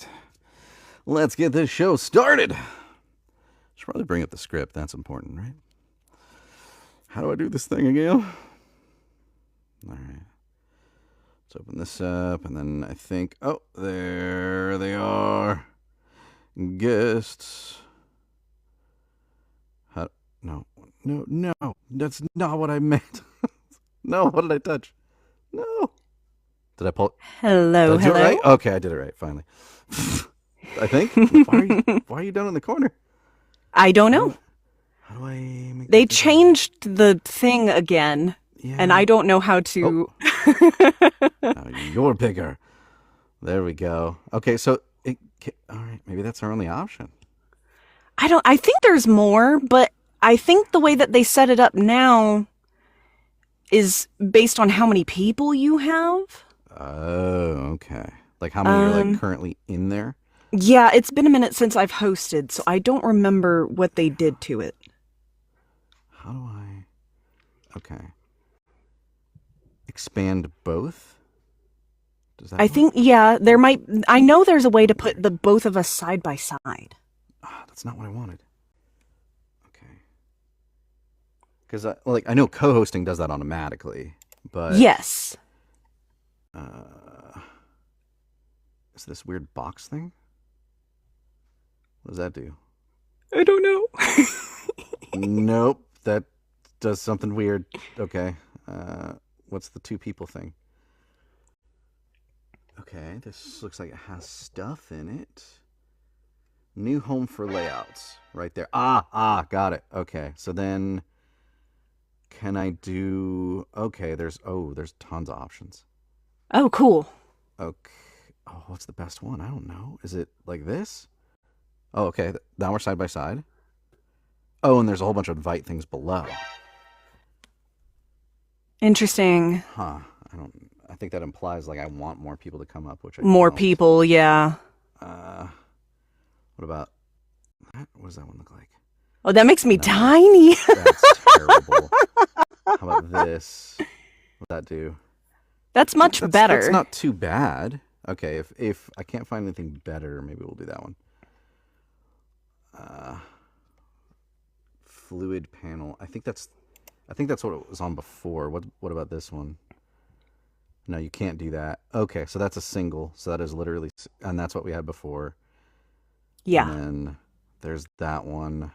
right. Let's get this show started. Should probably bring up the script. That's important, right? How do I do this thing again? All right. Let's open this up, and then I think... Oh, there they are. Guests. No. That's not what I meant. No, what did I touch? No. Did I pull... Hello. Did I do it right? Okay, I did it right, finally. I think. Why are you down in the corner? I don't know. How do I make They changed the thing again, Yeah. and I don't know how to... Now you're bigger. There we go. Okay, so... all right, maybe that's our only option. I think there's more, but I think the way that they set it up now is based on how many people you have. Oh, okay. Like how many are like currently in there? Yeah, it's been a minute since I've hosted, so I don't remember what they did to it. How do I... Okay. Expand both? Does that I work? think, yeah, there might... I know there's a way to put the both of us side by side. That's not what I wanted. Okay. Because I know co-hosting does that automatically, but... Yes. Is this weird box thing? What does that do? I don't know. Nope, that does something weird. Okay, what's the two people thing? Okay, this looks like it has stuff in it. New home for layouts, right there. Got it. Okay, so then can I do... Okay, there's tons of options. Oh, cool. Okay. Oh, what's the best one? I don't know. Is it like this? Oh, okay. Now we're side by side. Oh, and there's a whole bunch of invite things below. Interesting. Huh. I think that implies like I want more people to come up, which I More don't. people, yeah. What about that? What does that one look like? Oh, that makes me No. tiny. That's terrible. How about this? What'd that do? That's much better. That's not too bad. Okay, if I can't find anything better, maybe we'll do that one. Fluid panel. I think that's what it was on before. What about this one? No, you can't do that. Okay, so that's a single. So that is literally, and that's what we had before. Yeah. And then there's that one.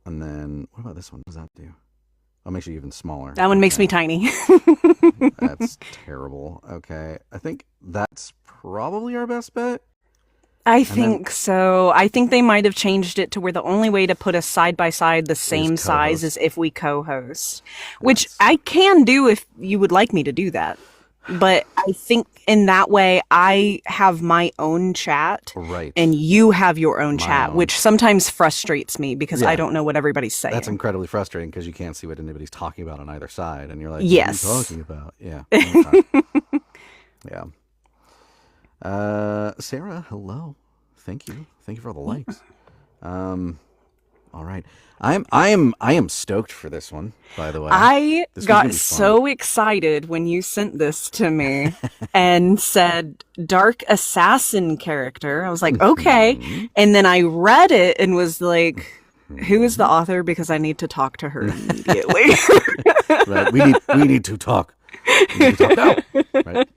And then what about this one? What does that do? Oh, it makes you even smaller. That one makes me tiny. That's terrible. Okay, I think that's probably our best bet. I think so. I think they might have changed it to where the only way to put us side by side the same size is if we co-host, which I can do if you would like me to do that. But I think in that way, I have my own chat, right, and you have your own chat, which sometimes frustrates me because I don't know what everybody's saying. That's incredibly frustrating because you can't see what anybody's talking about on either side, and you're like, yes. "What are you talking about?" Yeah. Okay. Yeah. Sarah, hello. Thank you for the likes. All right. I am stoked for this one, by the way. I got so excited when you sent this to me and said dark assassin character. I was like, okay. And then I read it and was like, who is the author? Because I need to talk to her immediately. Right. We need to talk. We need to talk now. Right.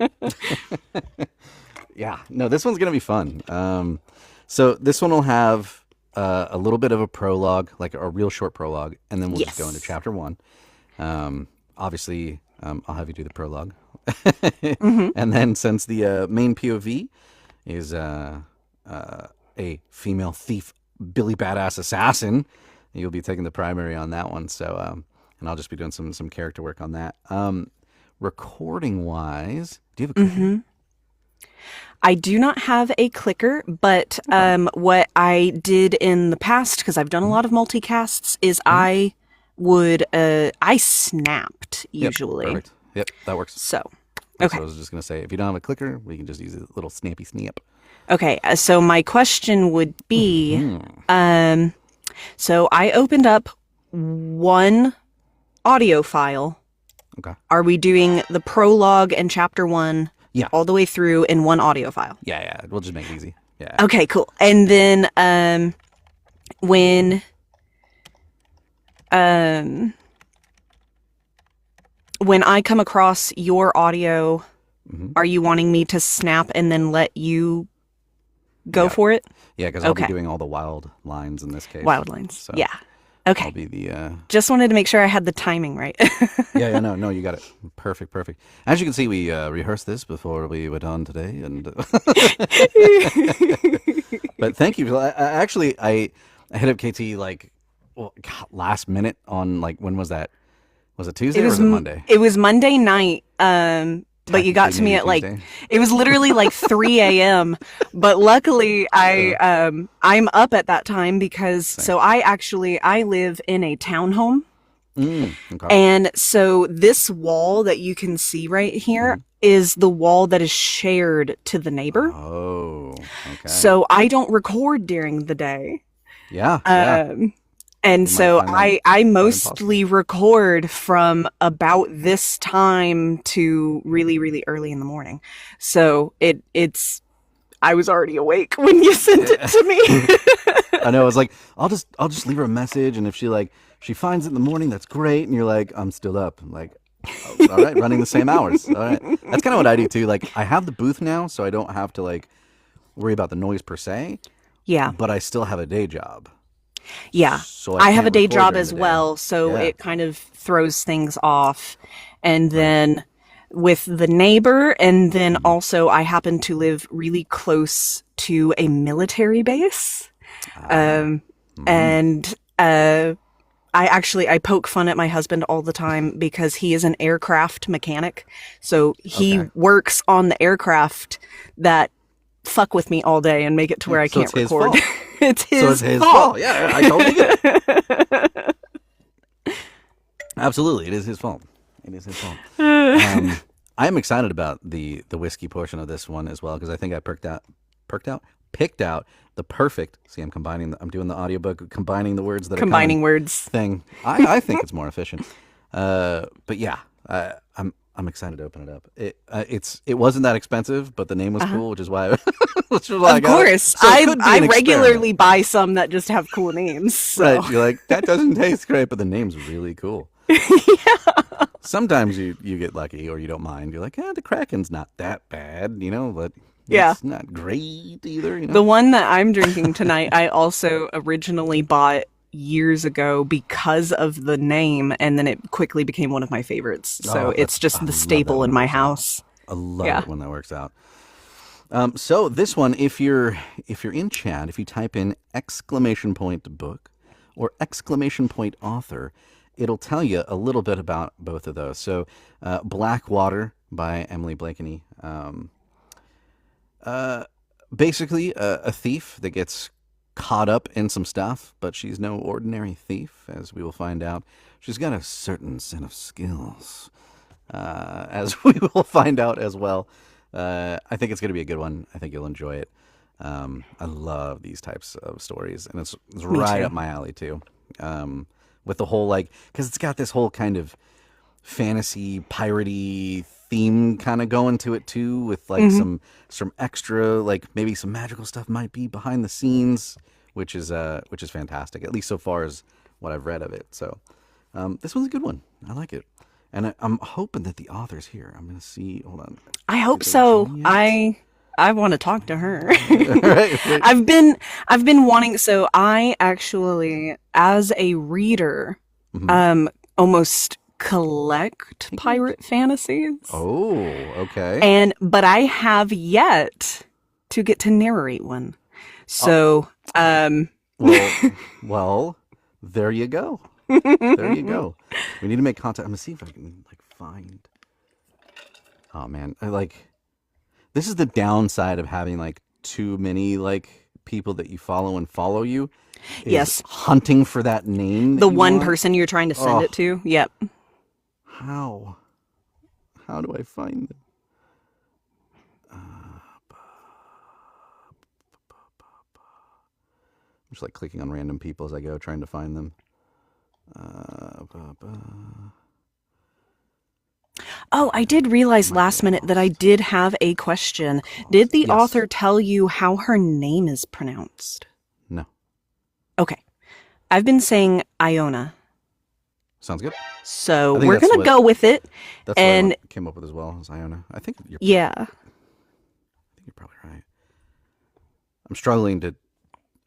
Yeah. No, this one's gonna be fun. So this one will have a little bit of a prologue, like a real short prologue, and then we'll just go into chapter 1. Obviously, I'll have you do the prologue. And then since the main POV is a female thief, Billy Badass Assassin, you'll be taking the primary on that one. So, and I'll just be doing some character work on that. Recording-wise, do you have a clicker? I do not have a clicker, but what I did in the past, because I've done a lot of multicasts, is I snapped usually. Yep, perfect. Yep, that works. So, okay. So I was just going to say, if you don't have a clicker, we can just use a little snappy snap. Okay, so my question would be, so I opened up one audio file. Okay. Are we doing the prologue and chapter 1 Yeah. All the way through in one audio file. Yeah. We'll just make it easy. Yeah. Okay, cool. And then when I come across your audio, are you wanting me to snap and then let you go for it? Yeah, because I'll be doing all the wild lines in this case. Wild lines. So Yeah. Okay. I'll be the. Just wanted to make sure I had the timing right. No, you got it. Perfect. As you can see, we rehearsed this before we went on today, and. But thank you. I hit up KT last minute on when was that? Was it Tuesday or was it Monday? It was Monday night. But you got to me at it was literally 3 a.m. But luckily I'm up at that time because I live in a townhome. Okay. And so this wall that you can see right here is the wall that is shared to the neighbor. Oh, okay. So I don't record during the day. Yeah. And so I mostly record from about this time to really, really early in the morning. So I was already awake when you sent it to me. I know. I was like, I'll just leave her a message, and if she finds it in the morning, that's great. And you're like, I'm still up. I'm like, oh, all right, running the same hours. All right. That's kind of what I do too. I have the booth now, so I don't have to worry about the noise per se. Yeah. But I still have a day job. Yeah, so I have a day job as well, so it kind of throws things off. And then with the neighbor, and then also I happen to live really close to a military base. And I poke fun at my husband all the time because he is an aircraft mechanic. So he works on the aircraft that fuck with me all day and make it to where I can't record. It's his fault. Yeah, I totally get it. Absolutely, it is his fault. I am excited about the whiskey portion of this one as well because I think I picked out the perfect. See, I'm doing the audiobook, combining the words that combining are words thing. I think it's more efficient. But yeah, I'm excited to open it up. It wasn't that expensive, but the name was cool, which is why. Of course, so I regularly buy some that just have cool names. So. Right, you're like, that doesn't taste great, but the name's really cool. Yeah. Sometimes you get lucky or you don't mind. You're like, the Kraken's not that bad, but it's not great either. The one that I'm drinking tonight, I also originally bought years ago because of the name, and then it quickly became one of my favorites. So it's just the staple in my house. I love it when that works out. So this one, if you're in chat, if you type in !book or !author, it'll tell you a little bit about both of those. So Blackwater by Emily Blakeney. Basically a thief that gets caught up in some stuff, but she's no ordinary thief, as we will find out. She's got a certain set of skills, as we will find out as well. I think it's going to be a good one. I think you'll enjoy it. I love these types of stories, and it's right up my alley too. With the whole because it's got this whole kind of fantasy piratey theme kind of going to it too, with some extra maybe some magical stuff might be behind the scenes, which is fantastic, at least so far as what I've read of it. So this one's a good one. I like it. And I'm hoping that the author's here. I'm going to see. Hold on. I hope so. I want to talk to her. right. I've been wanting. So I actually, as a reader, almost collect pirate fantasies. Oh, okay. But I have yet to get to narrate one. So, well, there you go. There you go. We need to make contact. I'm gonna see if I can find. Oh man, this is the downside of having too many people that you follow and follow you. Yes, hunting for that name. The one person you're trying to send it to. Yep. How do I find them? I'm just clicking on random people as I go, trying to find them. Oh, I did realize last minute that I did have a question. Did the author tell you how her name is pronounced? No. Okay. I've been saying Iona. Sounds good. So we're going to go with it. That's what I came up with as well, as Iona. I think you're probably right. I'm struggling to...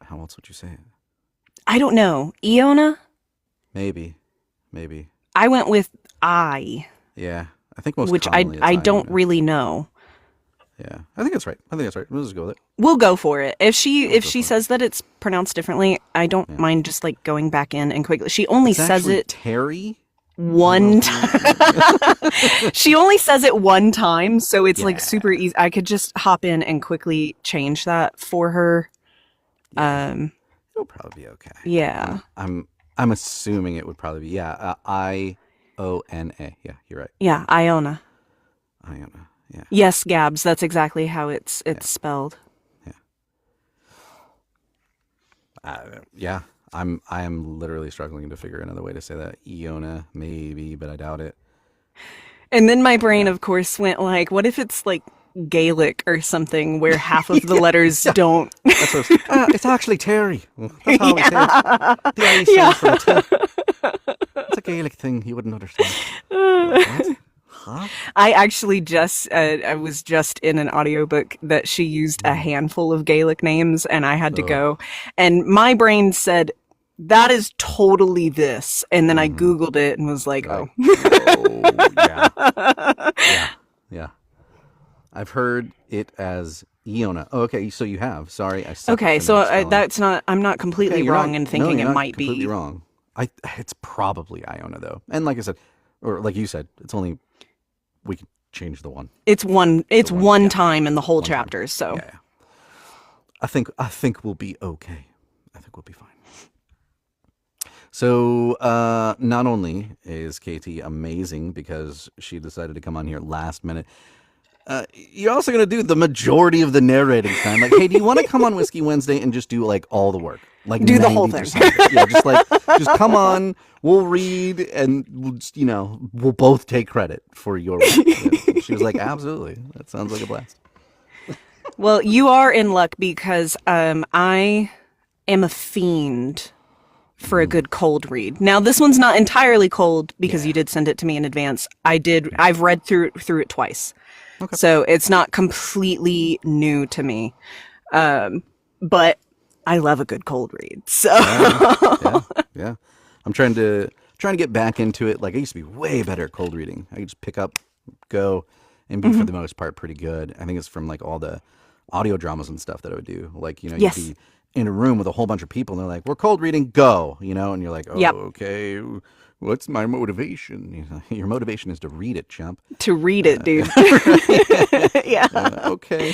How else would you say it? I don't know. Iona? Maybe. I went with I. Yeah. I think most which commonly I it's don't Iona. really know. Yeah. I think that's right. We'll just go with it. We'll go for it. If she says that it's pronounced differently, I don't mind just like going back in and quickly. She only says it Terry one time. She only says it one time, so it's like super easy. I could just hop in and quickly change that for her. It'll probably be okay. Yeah. I'm assuming it would probably be Iona. Yeah, you're right. Yeah, Iona. Iona. Yeah. Yes, Gabs, that's exactly how it's spelled. Yeah. I am literally struggling to figure another way to say that. Iona, maybe, but I doubt it. And then my brain, of course, went like, what if it's like Gaelic or something where half of the letters don't... That's what it's actually Terry. That's how we say it. The I stands for T. It's a Gaelic thing you wouldn't understand. What? Huh? I actually I was just in an audiobook that she used a handful of Gaelic names, and I had to go. And my brain said, that is totally this. And then I Googled it and was like, oh. Yeah. I've heard it as Iona. Oh, okay, so you have. Sorry, I suck. Okay, so I'm not completely wrong in thinking it might be. Completely wrong. It's probably Iona though. And like I said, or like you said, it's only, we can change the one. It's one time in the whole chapter, so. Yeah. I think we'll be okay. I think we'll be fine. So, not only is Katie amazing because she decided to come on here last minute, you're also going to do the majority of the narrating time. Like, hey, do you want to come on Whiskey Wednesday and just do like all the work? Like do the whole thing. Yeah, just come on, we'll read and we'll just, we'll both take credit for your work. Yeah. She was like, absolutely. That sounds like a blast. Well, you are in luck because I am a fiend for a good cold read. Now, this one's not entirely cold because you did send it to me in advance. I've read through it twice. Okay. So it's not completely new to me. But I love a good cold read. So yeah. I'm trying to get back into it. Like, I used to be way better at cold reading. I could just pick up, go, and be for the most part pretty good. I think it's from like all the audio dramas and stuff that I would do. Like, you'd be in a room with a whole bunch of people and they're like, we're cold reading, go, and you're like, okay, what's my motivation? Your motivation is to read it, chump. To read it, dude. Yeah. Okay,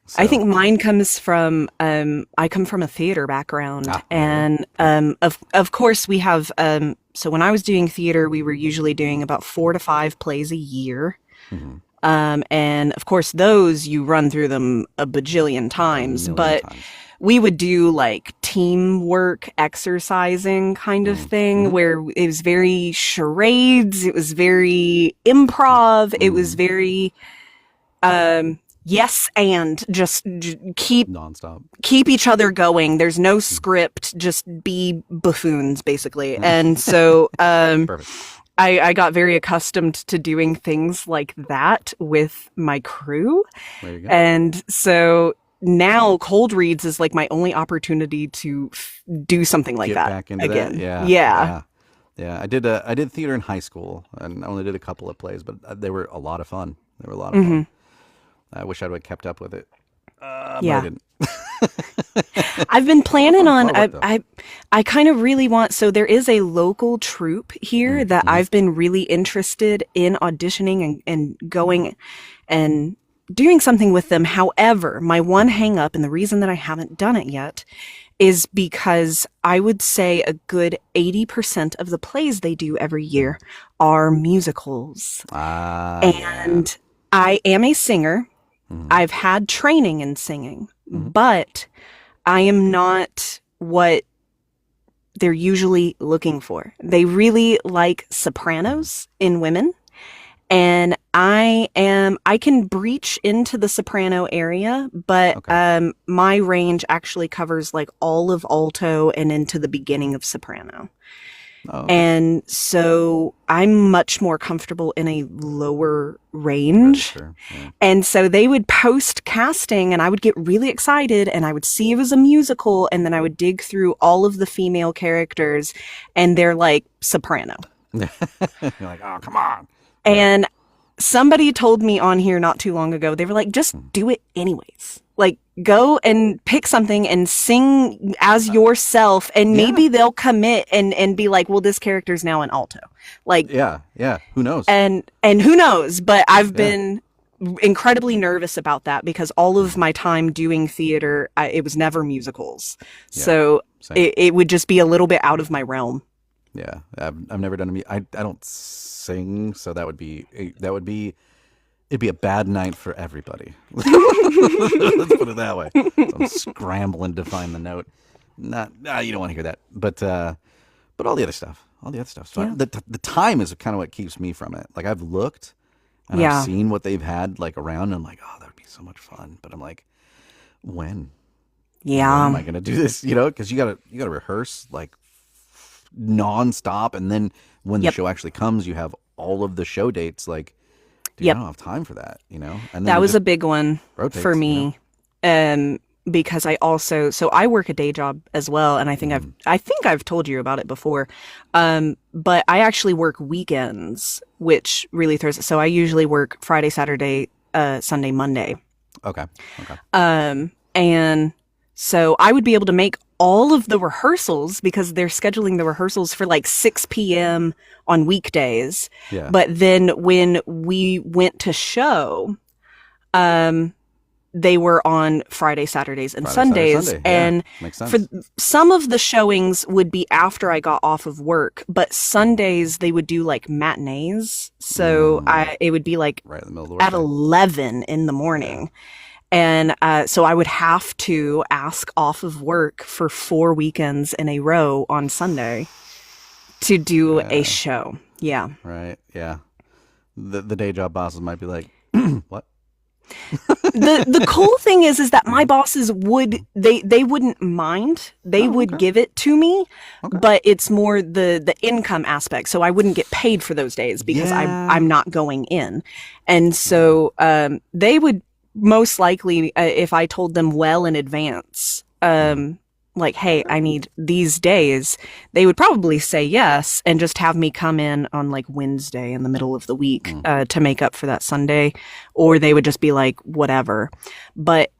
So. I think mine comes from, I come from a theater background. And of course we have, so when I was doing theater, we were usually doing about 4 to 5 plays a year. Mm-hmm. And of course those you run through them a bajillion times, but we would do like teamwork exercising kind of thing where it was very charades. It was very improv. It was very, yes, and just keep nonstop, keep each other going. There's no script, just be buffoons basically. And so, Perfect. I got very accustomed to doing things like that with my crew. There you go. And so now cold reads is like my only opportunity to do something like Get that back into again. That? Yeah. I did theater in high school and I only did a couple of plays, but they were a lot of fun. Fun. I wish I would have kept up with it. But I didn't. I've been planning on, I kind of really want, so there is a local troupe here that I've been really interested in auditioning and going and doing something with them. However, my one hang up and the reason that I haven't done it yet is because I would say a good 80% of the plays they do every year are musicals. And I am a singer. I've had training in singing, but I am not what they're usually looking for. They really like sopranos in women. And I can breach into the soprano area, but Okay. my range actually covers like all of alto and into the beginning of soprano. Oh, okay. And so I'm much more comfortable in a lower range. Register. Yeah. And so they would post casting and I would get really excited and I would see it was a musical and then I would dig through all of the female characters and they're like soprano. You're like, oh, come on. Yeah. And somebody told me on here not too long ago, they were like, just do it anyways. Like, go and pick something and sing as yourself, and maybe they'll commit and be like, well, this character's now an alto. Like, Yeah. Who knows? and who knows? But I've been incredibly nervous about that because all of my time doing theater, it was never musicals. Yeah, so same. it would just be a little bit out of my realm. Yeah, I've never done I don't sing, so it'd be a bad night for everybody. Let's put it that way. So I'm scrambling to find the note. You don't want to hear that. But all the other stuff's fine. Yeah. The time is kind of what keeps me from it. Like I've looked and I've seen what they've had like around, and I'm like, oh, that would be so much fun. But I'm like, when? When am I gonna do this? Because you gotta rehearse like nonstop, and then when the show actually comes, you have all of the show dates. Like, dude, I don't have time for that. And then That was a big one rotates, for me. Because I work a day job as well, and I think I've told you about it before. But I actually work weekends, which really throws it. So I usually work Friday, Saturday, Sunday, Monday. Okay. And so I would be able to make all of the rehearsals because they're scheduling the rehearsals for like 6 p.m. on weekdays. Yeah. But then when we went to show, they were on Friday, Saturdays, and Sundays. Sunday. And makes sense. for some of the showings would be after I got off of work, but Sundays they would do like matinees. So it would be like right in the middle of the at 11 in the morning. And so I would have to ask off of work for 4 weekends in a row on Sunday to do a show. Yeah. Right. Yeah. The day job bosses might be like, what? The cool thing is that my bosses they wouldn't mind. They would give it to me, but it's more the income aspect. So I wouldn't get paid for those days because I'm not going in. And so they would most likely, if I told them well in advance, like, hey, I need these days, they would probably say yes and just have me come in on like Wednesday in the middle of the week to make up for that Sunday, or they would just be like, whatever. But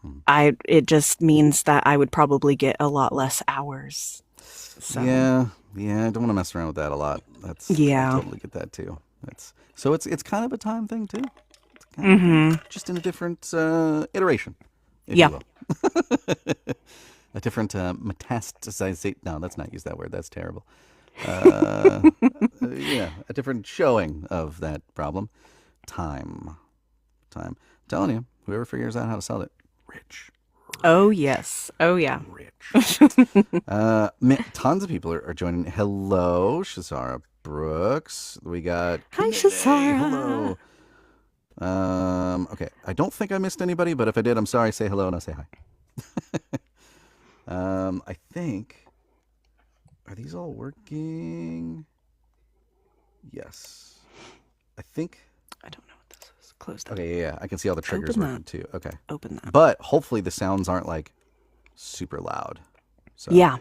it just means that I would probably get a lot less hours. So. Yeah, I don't want to mess around with that a lot. I totally get that too. It's kind of a time thing too. It's kind of just in a different iteration, if you will. A different metastasization. No, let's not use that word. That's terrible. A different showing of that problem. Time. I'm telling you, whoever figures out how to sell it, rich. Oh, yes. Oh, yeah. Rich. Tons of people are joining. Hello, Shazara Brooks. We got... Hi, Shazara. Hello. Okay, I don't think I missed anybody, but if I did, I'm sorry. Say hello and I'll say hi. I think, are these all working? Yes. I think. I don't know what this is. Close that. Okay, yeah, I can see all the triggers Open working that. too. Okay. Open that. But hopefully the sounds aren't like super loud. So Yeah.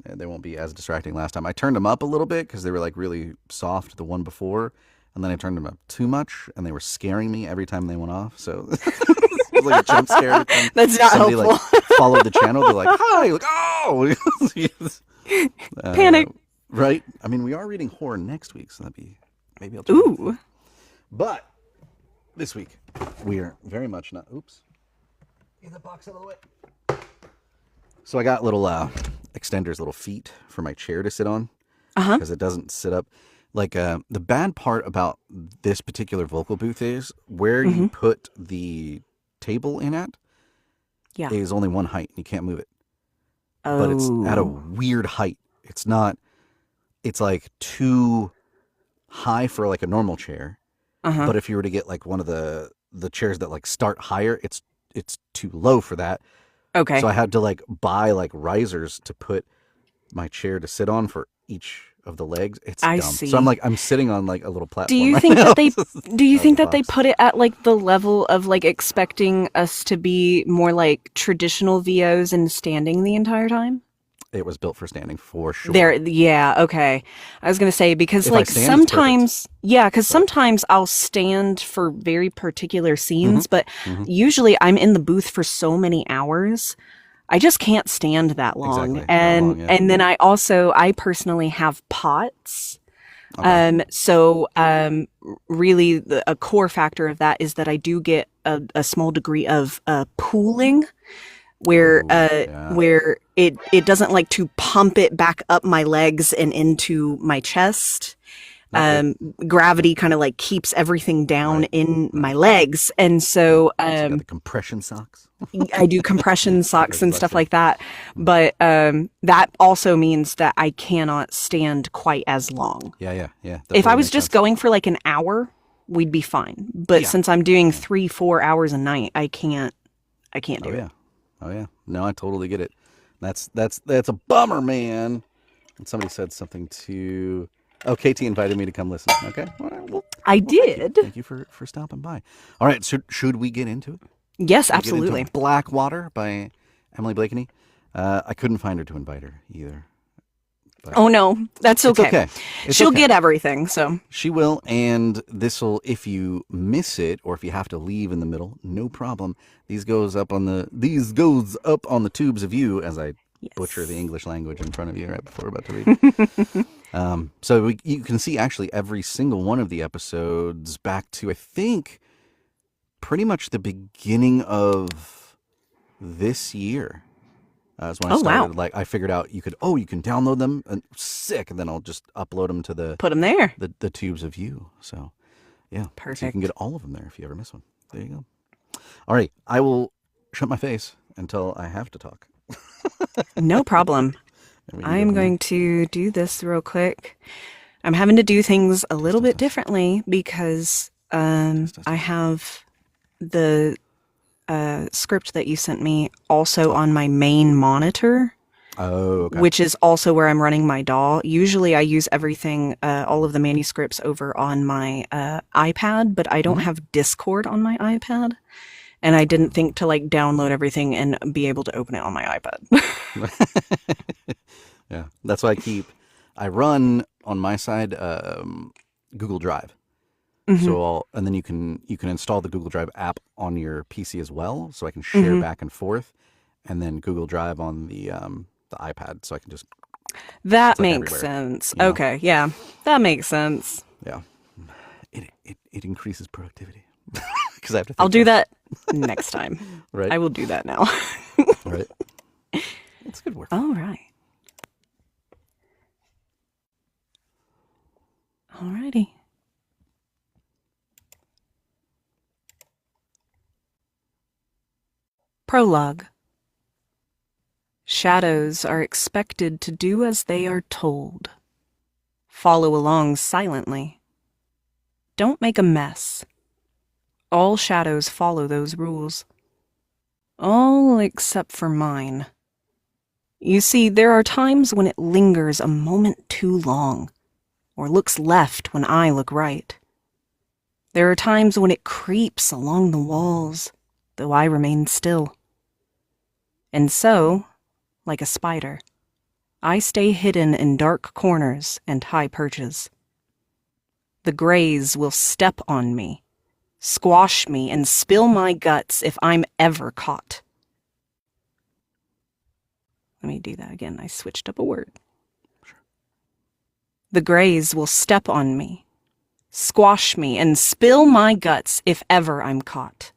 they won't be as distracting last time. I turned them up a little bit because they were like really soft the one before, and then I turned them up too much, and they were scaring me every time they went off. So it was like a jump scare. That's not somebody helpful. like followed the channel. They're like, "Hi!" Like, oh, Panic. Right? I mean, we are reading horror next week, so maybe I'll. Ooh. But this week we are very much not. Oops. Get the box out of the way. So I got little extenders, little feet for my chair to sit on because it doesn't sit up. Like the bad part about this particular vocal booth is where you put the table in at is only one height. You can't move it. Oh. But it's at a weird height. It's like too high for like a normal chair, But if you were to get like one of the chairs that like start higher, it's too low for that. Okay. So I had to like buy like risers to put my chair to sit on for each of the legs. It's I dumb. see. So I'm sitting on like a little platform. Do you right think now. that they do you think that they box. put it at like the level of like expecting us to be more like traditional VOs and standing the entire time? It was built for standing for sure. Yeah, okay. I was gonna say because If I like stand, it's sometimes, yeah, because sometimes I'll stand for very particular scenes, but usually I'm in the booth for so many hours, I just can't stand that long. Exactly. And That long, yeah. and then I personally have POTS. Okay. Really a core factor of that is that I do get a small degree of pooling where yeah. where it doesn't like to pump it back up my legs and into my chest. Gravity kind of like keeps everything down in my legs, and so So you got the compression socks. I do compression socks and stuff like that. But that also means that I cannot stand quite as long. Yeah. That If I totally was makes just sense. going for like an hour, we'd be fine. But since I'm doing 3-4 hours a night, I can't do it. Oh yeah. No, I totally get it. That's a bummer, man. And somebody said something to. Oh, KT invited me to come listen. Okay. All right, well, I did. Thank you for stopping by. All right. So should we get into it? Yes, absolutely. Blackwater by Emily Blakeney. I couldn't find her to invite her either. But Oh no, that's okay. It's okay. It's She'll okay. get everything. So She will, and this'll. If you miss it, or if you have to leave in the middle, no problem. These goes up on the tubes of you as I butcher the English language in front of you right before we're about to read. So you can see actually every single one of the episodes back to I think pretty much the beginning of this year. Is when I started. Like I figured out you can download them and sick, and then I'll just upload them to put them there. the tubes of you. So yeah, Perfect. So you can get all of them there if you ever miss one. There you go. All right, I will shut my face until I have to talk. No problem. I'm going to do this real quick. I'm having to do things a little bit differently because I have the script that you sent me also on my main monitor. Oh, okay. Which is also where I'm running my DAW. Usually I use everything, all of the manuscripts over on my iPad, but I don't have Discord on my iPad. And I didn't think to like download everything and be able to open it on my iPad. Yeah, that's why I run on my side Google Drive. So and then you can install the Google Drive app on your PC as well, so I can share back and forth, and then Google Drive on the iPad, so I can just. That makes sense. You know? Okay, yeah, that makes sense. Yeah, it increases productivity because I have to. I'll do that next time. Right. I will do that now. Right. It's good work. All right. Alrighty. Prologue. Shadows are expected to do as they are told. Follow along silently. Don't make a mess. All shadows follow those rules. All except for mine. You see, there are times when it lingers a moment too long, or looks left when I look right. There are times when it creeps along the walls, though I remain still. And so, like a spider, I stay hidden in dark corners and high perches. The Greys will step on me, squash me, and spill my guts if I'm ever caught. Let me do that again. I switched up a word. Sure. The Greys will step on me, squash me, and spill my guts if ever I'm caught.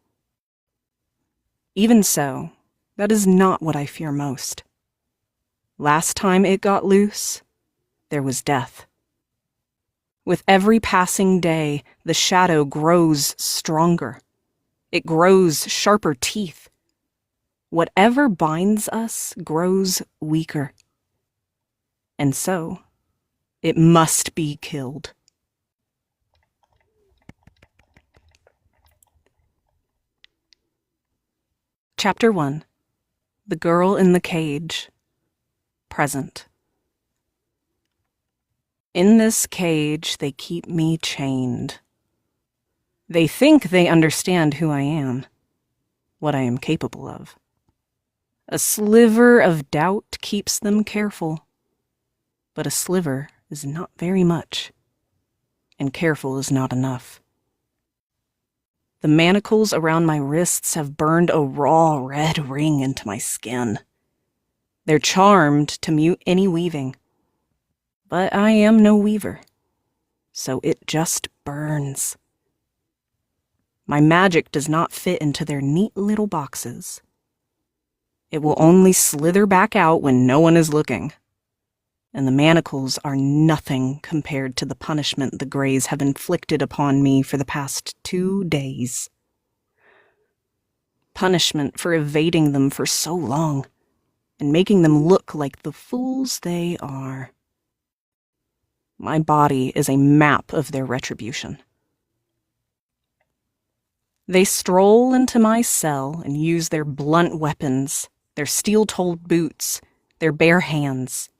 Even so, that is not what I fear most. Last time it got loose, there was death. With every passing day, the shadow grows stronger. It grows sharper teeth. Whatever binds us grows weaker. And so, it must be killed. Chapter 1. The Girl in the Cage. Present. In this cage, they keep me chained. They think they understand who I am, what I am capable of. A sliver of doubt keeps them careful, but a sliver is not very much, and careful is not enough. The manacles around my wrists have burned a raw red ring into my skin. They're charmed to mute any weaving, but I am no weaver, so it just burns. My magic does not fit into their neat little boxes. It will only slither back out when no one is looking, and the manacles are nothing compared to the punishment the Greys have inflicted upon me for the past 2 days. Punishment for evading them for so long, and making them look like the fools they are. My body is a map of their retribution. They stroll into my cell and use their blunt weapons, their steel-toed boots, their bare hands.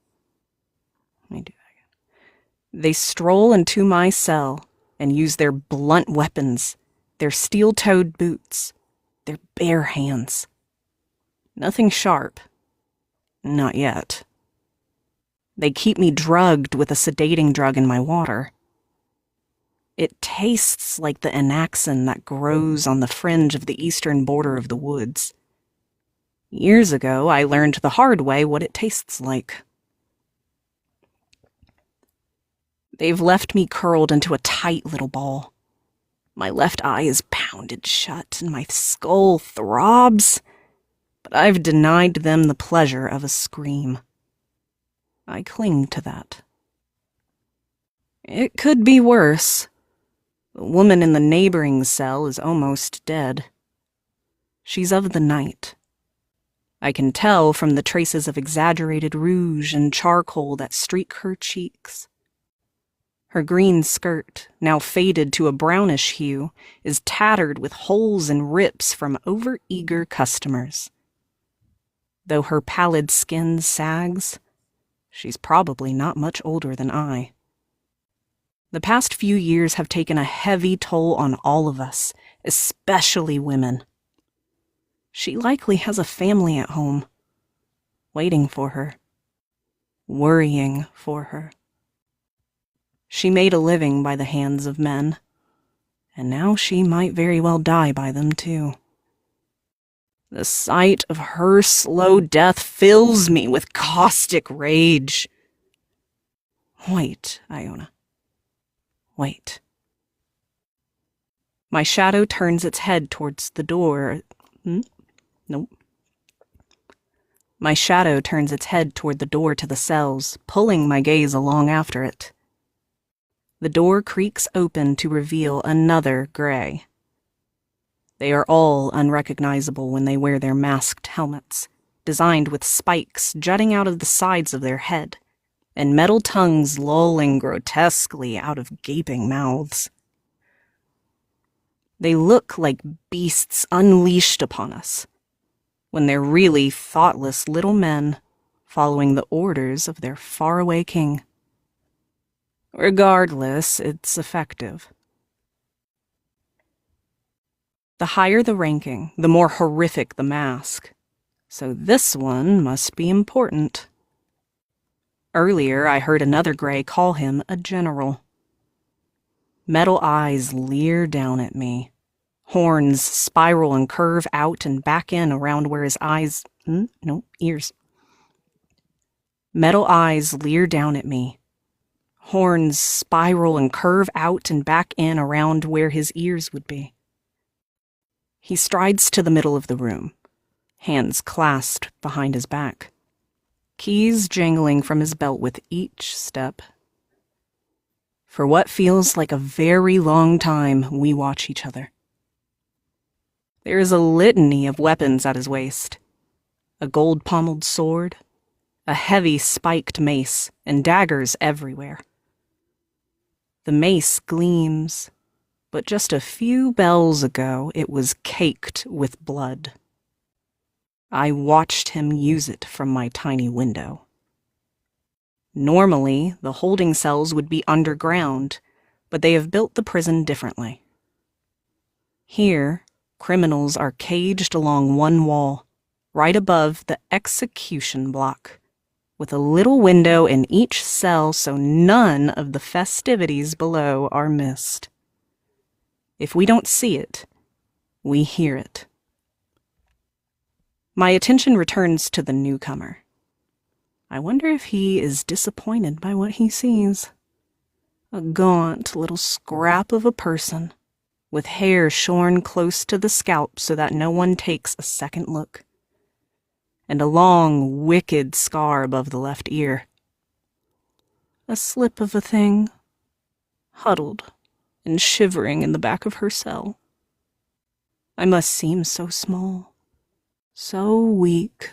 Let me do that again. They stroll into my cell and use their blunt weapons, their steel-toed boots, their bare hands. Nothing sharp. Not yet. They keep me drugged with a sedating drug in my water. It tastes like the anaxin that grows on the fringe of the eastern border of the woods. Years ago, I learned the hard way what it tastes like. They've left me curled into a tight little ball. My left eye is pounded shut and my skull throbs, but I've denied them the pleasure of a scream. I cling to that. It could be worse. The woman in the neighboring cell is almost dead. She's of the night. I can tell from the traces of exaggerated rouge and charcoal that streak her cheeks. Her green skirt, now faded to a brownish hue, is tattered with holes and rips from over-eager customers. Though her pallid skin sags, she's probably not much older than I. The past few years have taken a heavy toll on all of us, especially women. She likely has a family at home, waiting for her, worrying for her. She made a living by the hands of men, and now she might very well die by them too. The sight of her slow death fills me with caustic rage. Wait, Iona. Wait. My shadow turns its head towards the door. Nope. My shadow turns its head toward the door to the cells, pulling my gaze along after it. The door creaks open to reveal another Grey. They are all unrecognizable when they wear their masked helmets, designed with spikes jutting out of the sides of their head, and metal tongues lolling grotesquely out of gaping mouths. They look like beasts unleashed upon us, when they're really thoughtless little men following the orders of their faraway king. Regardless, it's effective. The higher the ranking, the more horrific the mask. So this one must be important. Earlier, I heard another Grey call him a general. Metal eyes leer down at me. Horns spiral and curve out and back in around where his ears. Metal eyes leer down at me. Horns spiral and curve out and back in around where his ears would be. He strides to the middle of the room, hands clasped behind his back, keys jangling from his belt with each step. For what feels like a very long time, we watch each other. There is a litany of weapons at his waist. A gold-pommeled sword, a heavy spiked mace, and daggers everywhere. The mace gleams, but just a few bells ago it was caked with blood. I watched him use it from my tiny window. Normally, the holding cells would be underground, but they have built the prison differently. Here, criminals are caged along one wall, right above the execution block, with a little window in each cell so none of the festivities below are missed. If we don't see it, we hear it. My attention returns to the newcomer. I wonder if he is disappointed by what he sees. A gaunt little scrap of a person, with hair shorn close to the scalp so that no one takes a second look, and a long, wicked scar above the left ear. A slip of a thing, huddled and shivering in the back of her cell. I must seem so small, so weak.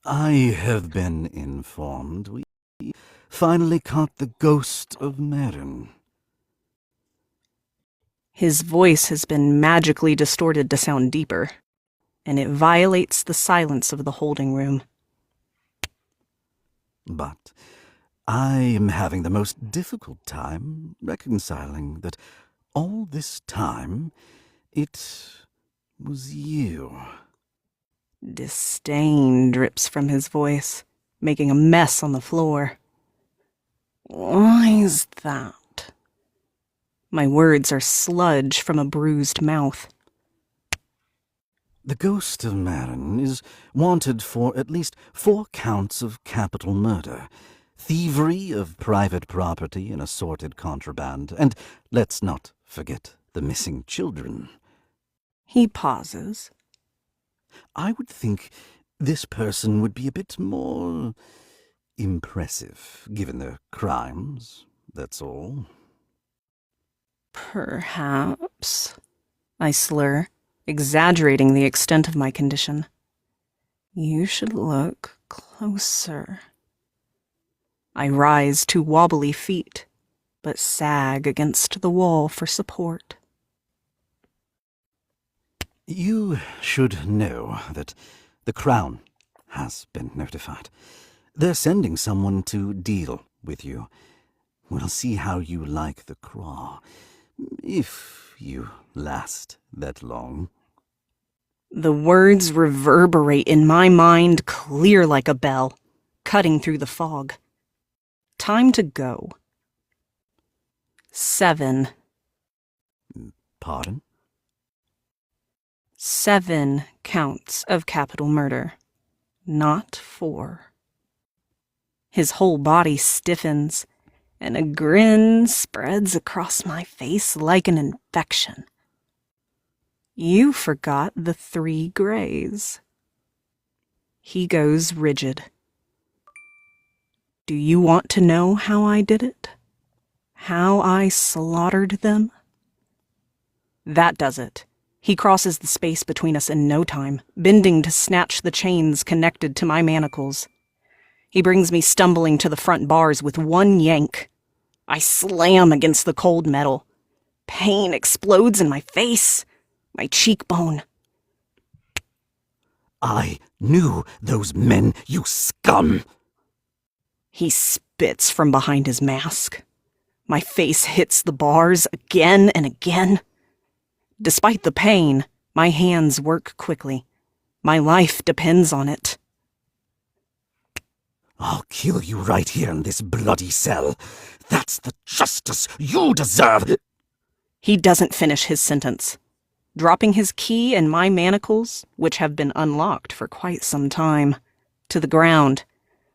I have been informed we finally caught the ghost of Marin. His voice has been magically distorted to sound deeper, and it violates the silence of the holding room. But I am having the most difficult time reconciling that all this time it was you. Disdain drips from his voice, making a mess on the floor. Why's that? My words are sludge from a bruised mouth. The ghost of Marin is wanted for at least 4 counts of capital murder, thievery of private property and assorted contraband, and let's not forget the missing children. He pauses. I would think this person would be a bit more impressive, given their crimes, that's all. Perhaps, I slur, exaggerating the extent of my condition. You should look closer. I rise to wobbly feet, but sag against the wall for support. You should know that the Crown has been notified. They're sending someone to deal with you. We'll see how you like the craw, if you last that long. The words reverberate in my mind clear like a bell, cutting through the fog. Time to go. 7. Pardon? 7 counts of capital murder, not 4. His whole body stiffens, and a grin spreads across my face like an infection. You forgot the 3 grays. He goes rigid. Do you want to know how I did it? How I slaughtered them? That does it. He crosses the space between us in no time, bending to snatch the chains connected to my manacles. He brings me stumbling to the front bars with one yank. I slam against the cold metal. Pain explodes in my face, my cheekbone. I knew those men, you scum! He spits from behind his mask. My face hits the bars again and again. Despite the pain, my hands work quickly. My life depends on it. I'll kill you right here in this bloody cell. That's the justice you deserve. He doesn't finish his sentence. Dropping his key and my manacles, which have been unlocked for quite some time, to the ground,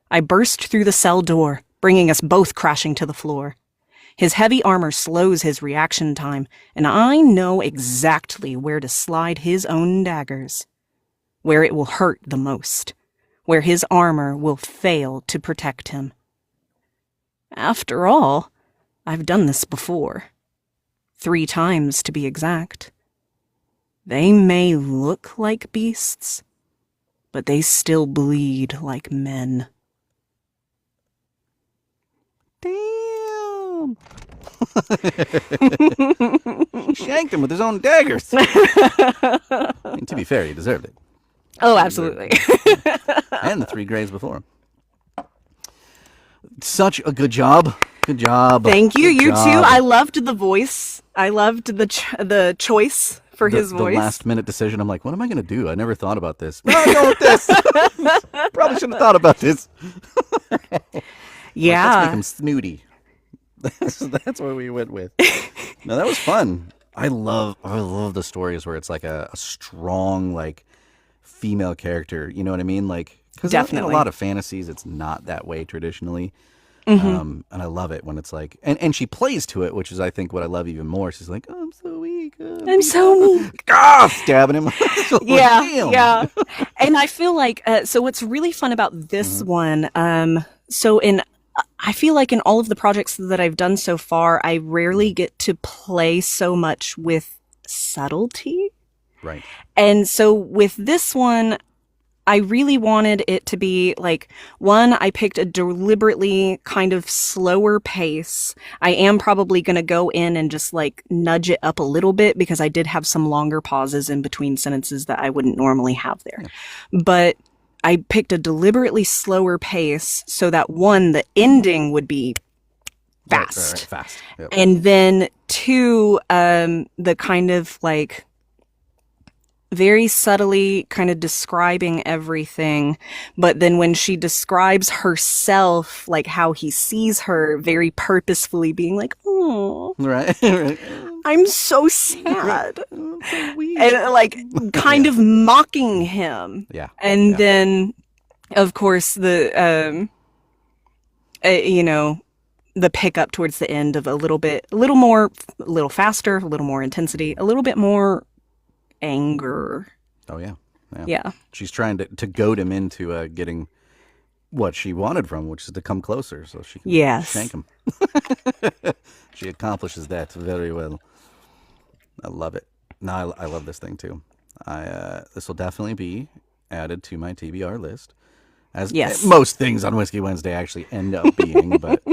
I burst through the cell door, bringing us both crashing to the floor. His heavy armor slows his reaction time, and I know exactly where to slide his own daggers. Where it will hurt the most. Where his armor will fail to protect him. After all, I've done this before. 3 times to be exact. They may look like beasts, but they still bleed like men. Damn! He shanked him with his own daggers. And to be fair, he deserved it. Oh, absolutely. And the 3 grades before him. Such a good job. Good job. Thank you. Good You job. too. I loved the voice. I loved the choice for his voice. The last minute decision. I'm like, what am I going to do? I never thought about this. No, go with this. Probably shouldn't have thought about this. Yeah. Like, let's make him snooty. That's what we went with. No, that was fun. I love the stories where it's like a strong, like, female character. You know what I mean? Like, because in a lot of fantasies, it's not that way traditionally. And I love it when it's like, and she plays to it, which is, I think, what I love even more. She's like, oh, I'm so weak. I'm so weak. Stabbing him. Yeah. And I feel like, so what's really fun about this one, I feel like in all of the projects that I've done so far, I rarely get to play so much with subtlety. Right. And so with this one, I really wanted it to be like, one, I picked a deliberately kind of slower pace. I am probably going to go in and just like nudge it up a little bit because I did have some longer pauses in between sentences that I wouldn't normally have there. Yeah. But I picked a deliberately slower pace so that, one, the ending would be fast. Right, fast. Yep. And then, two, the kind of like very subtly kind of describing everything. But then when she describes herself, like how he sees her, very purposefully being like, oh, right. I'm so sad. I'm so weak. And like kind of mocking him. Yeah. And then, of course, the, the pickup towards the end of a little faster, a little more intensity, a little bit more anger. Oh, yeah. Yeah. She's trying to goad him into getting what she wanted from him, which is to come closer so she can shank him. She accomplishes that very well. I love it. No, I love this thing too. This will definitely be added to my TBR list, as most things on Whiskey Wednesday actually end up being. but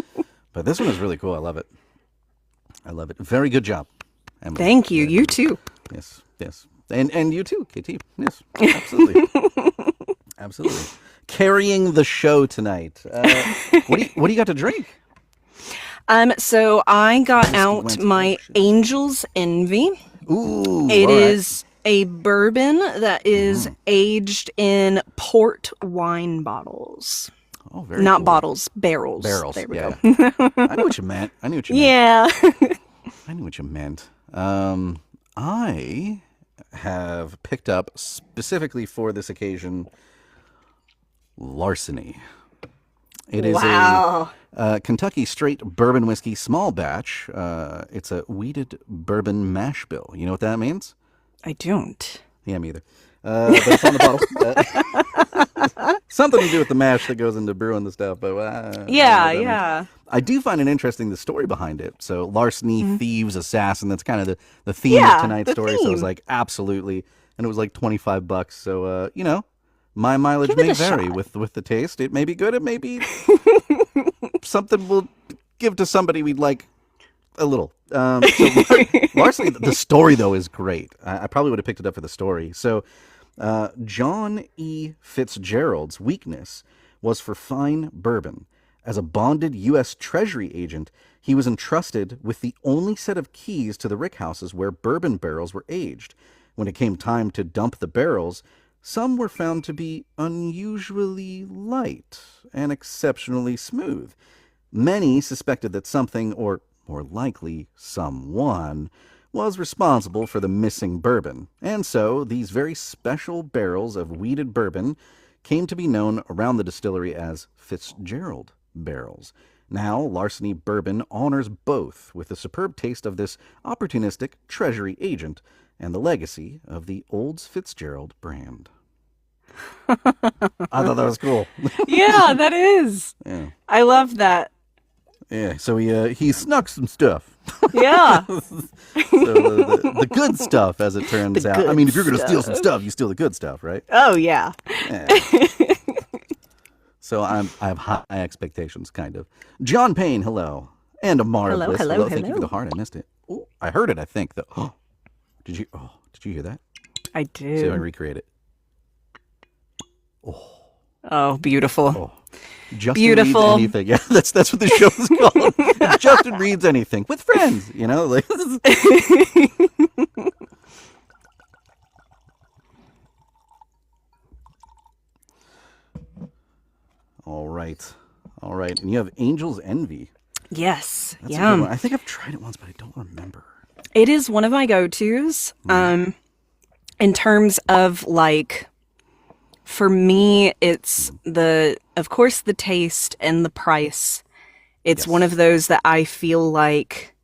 this one is really cool. I love it. Very good job, Emily. Thank you. You too. Yes. And you too, KT. Yes, absolutely. Absolutely. Carrying the show tonight. What do you got to drink? So I got out my Angel's Envy. Ooh. It is a bourbon that is aged in port wine bottles. Oh, very Not cool. Bottles, barrels. Barrels. There we go. I knew what you meant. Yeah. I knew what you meant. I have picked up specifically for this occasion Larceny. It is a Kentucky straight bourbon whiskey small batch. It's a wheated bourbon mash bill. You know what that means? I don't. Yeah, me either. But it's on the bottle. Something to do with the mash that goes into brewing the stuff. But yeah. I do find it interesting, the story behind it. So larceny, thieves, assassin. That's kind of the theme of tonight's story. So it was like, absolutely. And it was like $25. So, my mileage may vary with the taste. It may be good. It may be something we'll give to somebody we'd like a little. So larceny, the story, though, is great. I probably would have picked it up for the story. So John E. Fitzgerald's weakness was for fine bourbon. As a bonded U.S. Treasury agent, he was entrusted with the only set of keys to the rickhouses where bourbon barrels were aged. When it came time to dump the barrels, some were found to be unusually light and exceptionally smooth. Many suspected that something, or more likely someone, was responsible for the missing bourbon. And so these very special barrels of wheated bourbon came to be known around the distillery as Fitzgerald barrels. Now, Larceny Bourbon honors both with the superb taste of this opportunistic treasury agent and the legacy of the Olds Fitzgerald brand. I thought that was cool. Yeah, that is. Yeah. I love that. Yeah, so he snuck some stuff. Yeah. So the good stuff, as it turns out. I mean, if you're going to steal some stuff, you steal the good stuff, right? Oh, yeah. So I have high expectations, kind of. John Payne, hello. And Amara Bliss. Hello. Thank you for the heart. I missed it. Oh, I heard it, I think. Did you hear that? I See if I can do. recreate it. Oh, beautiful. Oh. Justin Beautiful. reads anything. Yeah, that's what the show is called. It's Justin reads anything with friends. You know, like. All right. And you have Angel's Envy. Yes. That's a good one. I think I've tried it once, but I don't remember. It is one of my go-tos. In terms of like, for me, it's of course, the taste and the price. It's one of those that I feel like,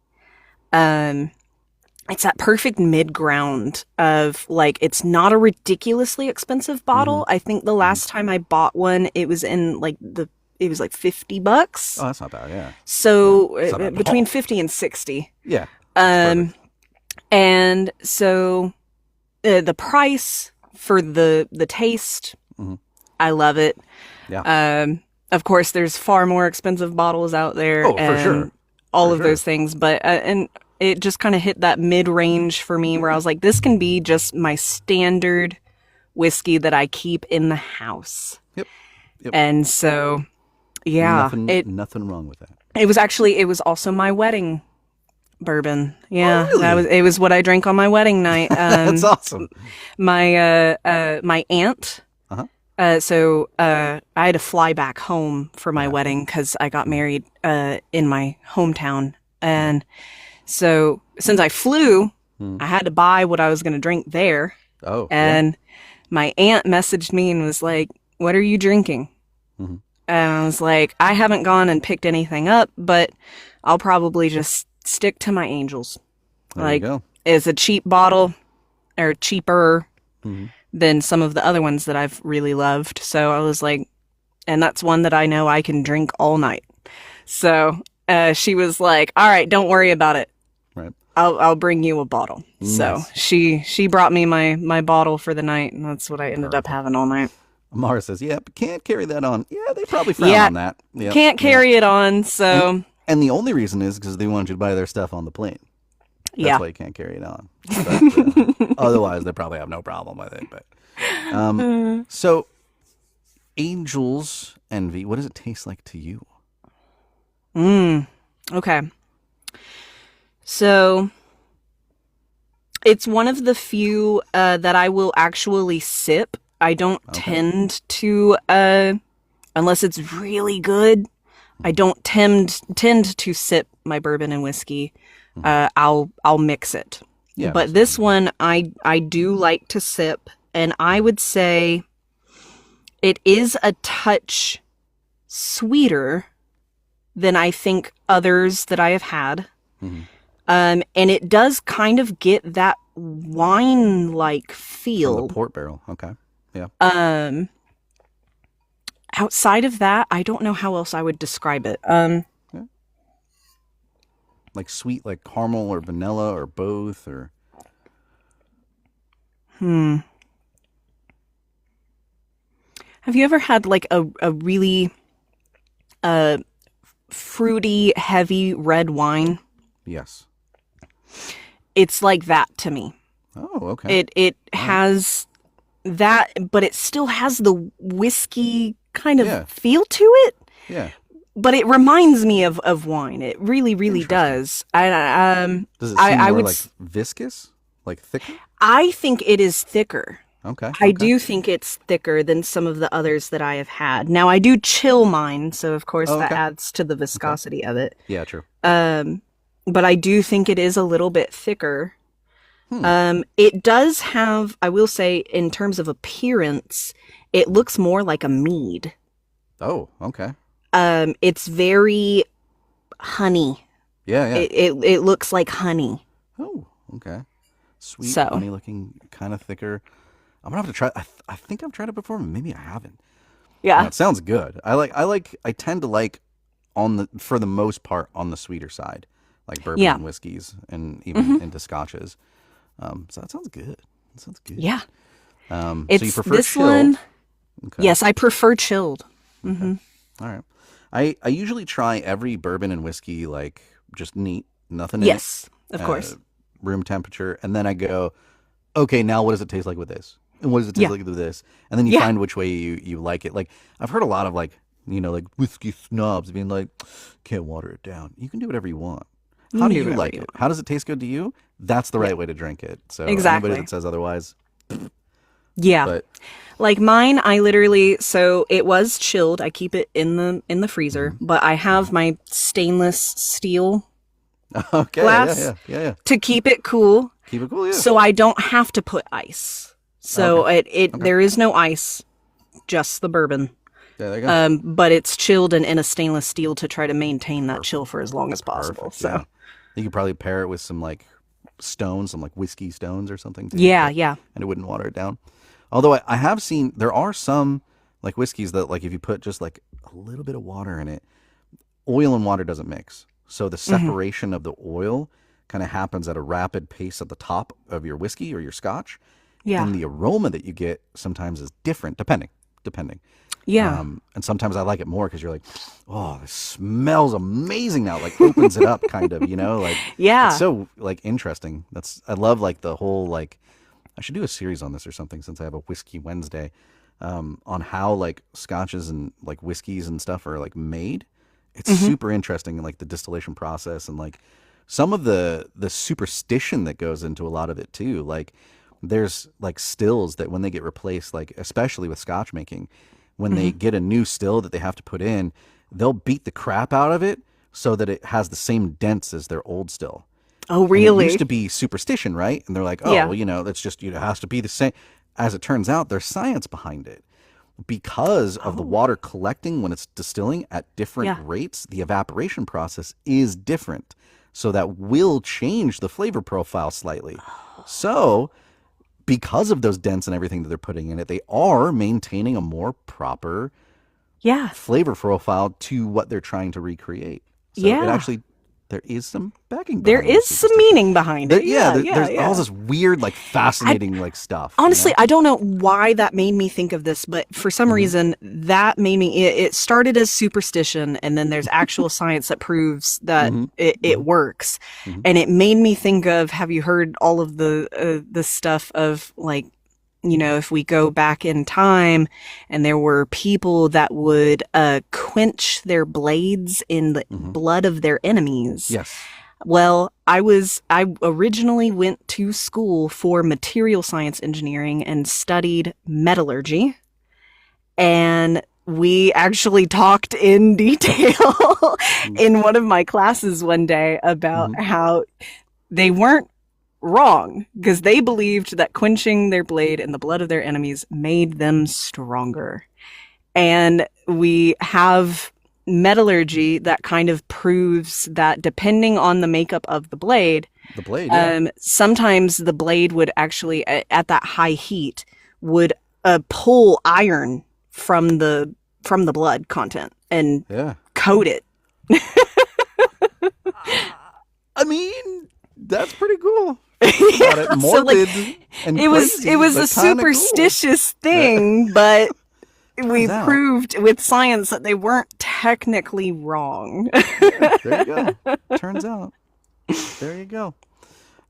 it's that perfect mid-ground of like, it's not a ridiculously expensive bottle. I think the last time I bought one, it was in like it was like $50. Oh, that's not bad. Yeah. So It's not bad at between all. 50 and 60. Yeah. Perfect. And so the price for the taste, I love it. Yeah. Of course, there's far more expensive bottles out there. Oh, for sure. All of those things, but and it just kind of hit that mid-range for me, where I was like, this can be just my standard whiskey that I keep in the house. Yep. And so, yeah, nothing wrong with that. it was also my wedding bourbon. Yeah, Oh, really? it was what I drank on my wedding night. That's awesome. My my aunt. Uh-huh. I had to fly back home for my wedding because I got married in my hometown, and so since I flew, I had to buy what I was going to drink there. Oh. And my aunt messaged me and was like, "What are you drinking?" And I was like, "I haven't gone and picked anything up, but I'll probably just stick to my Angels. There Like, you go. it's a cheap bottle, or cheaper than some of the other ones that I've really loved." So I was like, and that's one that I know I can drink all night. So she was like, "All right, don't worry about it. Right. I'll bring you a bottle." Nice. So she brought me my bottle for the night, and that's what I ended up having all night. Amara says, "Yeah, but can't carry that on." Yeah, they probably frown Yeah, on that. Yep. Can't carry it on, so And the only reason is because they want you to buy their stuff on the plane. That's yeah. why you can't carry it on. But, otherwise, they probably have no problem with it. But so, Angel's Envy. What does it taste like to you? Okay. So it's one of the few that I will actually sip. I don't tend to, unless it's really good, I don't tend to sip my bourbon and whiskey. I'll mix it. Yeah, But this one I do like to sip, and I would say it is a touch sweeter than I think others that I have had. And it does kind of get that wine-like From feel. the port barrel. Okay. Yeah. Outside of that, I don't know how else I would describe it. Like sweet, like caramel or vanilla or both, or Have you ever had like a really fruity, heavy red wine? yes. It's like that to me. Oh, okay. It has that, but it still has the whiskey kind of Yeah. feel to it. Yeah. But it reminds me of wine. It really, really does. Does it seem I more would like viscous, like thicker? I think it is thicker. Okay. I do think it's thicker than some of the others that I have had. Now I do chill mine, so of course that okay. adds to the viscosity of it. Yeah, true. But I do think it is a little bit thicker. It does have, I will say, in terms of appearance, it looks more like a mead. Oh, okay. It's very honey. Yeah, yeah. It looks like honey. Oh, okay. Sweet, So. honey looking, kind of thicker. I'm gonna have to try. I think I've tried it before, but maybe I haven't. Yeah. It sounds good. I tend to like for the most part on the sweeter side, like bourbon Yeah. and whiskeys and even into scotches. So that sounds good. That sounds good. Yeah. So It's you prefer this chilled? one. Okay. Yes, I prefer chilled. All right. I usually try every bourbon and whiskey like just neat, nothing in it. Yes, of course. Room temperature, and then I go, okay, now what does it taste like with this? And what does it taste like with this? And then you find which way you like it. Like, I've heard a lot of like, like whiskey snobs being like, can't water it down. You can do whatever you want. How do you like it? How does it taste good to you? That's the right way to drink it. So anybody that says otherwise. Yeah. But, like mine, I literally, so it was chilled. I keep it in the freezer, but I have my stainless steel glass to keep it cool. Keep it cool, yeah. So I don't have to put ice. So there is no ice, just the bourbon. Yeah, there you go. But it's chilled and in a stainless steel to try to maintain that chill for as long as possible. Perfect, so you could probably pair it with some like stones, some like whiskey stones or something. Too, yeah. And it wouldn't water it down. Although I have seen there are some like whiskeys that like if you put just like a little bit of water in it, oil and water doesn't mix. So the separation of the oil kind of happens at a rapid pace at the top of your whiskey or your scotch. Yeah. And the aroma that you get sometimes is different depending. Yeah. And sometimes I like it more because you're like, oh, this smells amazing now. Like opens it up kind of, like, it's so like interesting. I love like the whole, like, I should do a series on this or something since I have a Whiskey Wednesday, on how like scotches and like whiskeys and stuff are like made. It's super interesting, like the distillation process and like some of the superstition that goes into a lot of it too. Like there's like stills that when they get replaced, like especially with scotch making, when they get a new still that they have to put in, they'll beat the crap out of it so that it has the same dents as their old still. Oh, really? And it used to be superstition, right? And they're like, oh, well, that's just, it has to be the same. As it turns out, there's science behind it. Because of the water collecting when it's distilling at different rates, the evaporation process is different. So that will change the flavor profile slightly. So because of those dents and everything that they're putting in it, they are maintaining a more proper flavor profile to what they're trying to recreate. So it actually, there is some backing behind there is some meaning behind it. There's all this weird, like, fascinating, like, stuff. Honestly, I don't know why that made me think of this, but for some reason, that made me, it started as superstition, and then there's actual science that proves that it works. And it made me think of, have you heard all of the stuff of, like, if we go back in time and there were people that would quench their blades in the blood of their enemies. Yes. Well, I originally went to school for material science engineering and studied metallurgy. And we actually talked in detail in one of my classes one day about how they weren't wrong, because they believed that quenching their blade in the blood of their enemies made them stronger. And we have metallurgy that kind of proves that depending on the makeup of the blade, sometimes the blade would actually, at that high heat, would pull iron from the blood content and coat it. I mean, that's pretty cool. It. Morbid and it was a superstitious thing, but we proved with science that they weren't technically wrong. There you go. Turns out. There you go.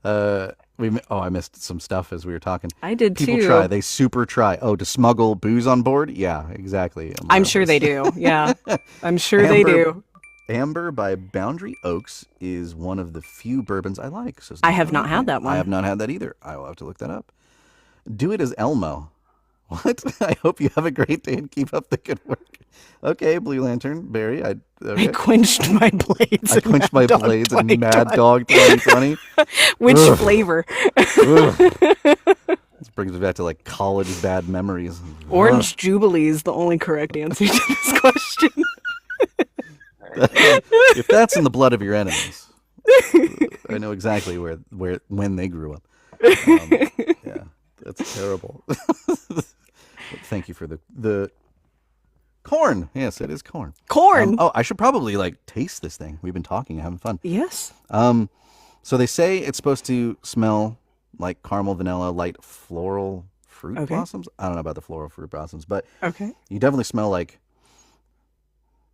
I missed some stuff as we were talking. I did People too. try. They super try. Oh, to smuggle booze on board? Yeah, exactly. I'm sure they do. Yeah. I'm sure they do. Amber by Boundary Oaks is one of the few bourbons I like. So I have not had that one. I have not had that either. I will have to look that up. Do it as Elmo. What? I hope you have a great day and keep up the good work. Okay, Blue Lantern, Barry. I quenched my blades. I quenched my blades in Mad Dog 2020. Which flavor? This brings me back to like college bad memories. Orange Jubilee is the only correct answer to this question. If that's in the blood of your enemies, I know exactly when they grew up. Yeah, that's terrible. Thank you for the corn. Yes, it is corn. Corn. I should probably like taste this thing. We've been talking, having fun. Yes. So they say it's supposed to smell like caramel, vanilla, light floral fruit blossoms. I don't know about the floral fruit blossoms, but you definitely smell like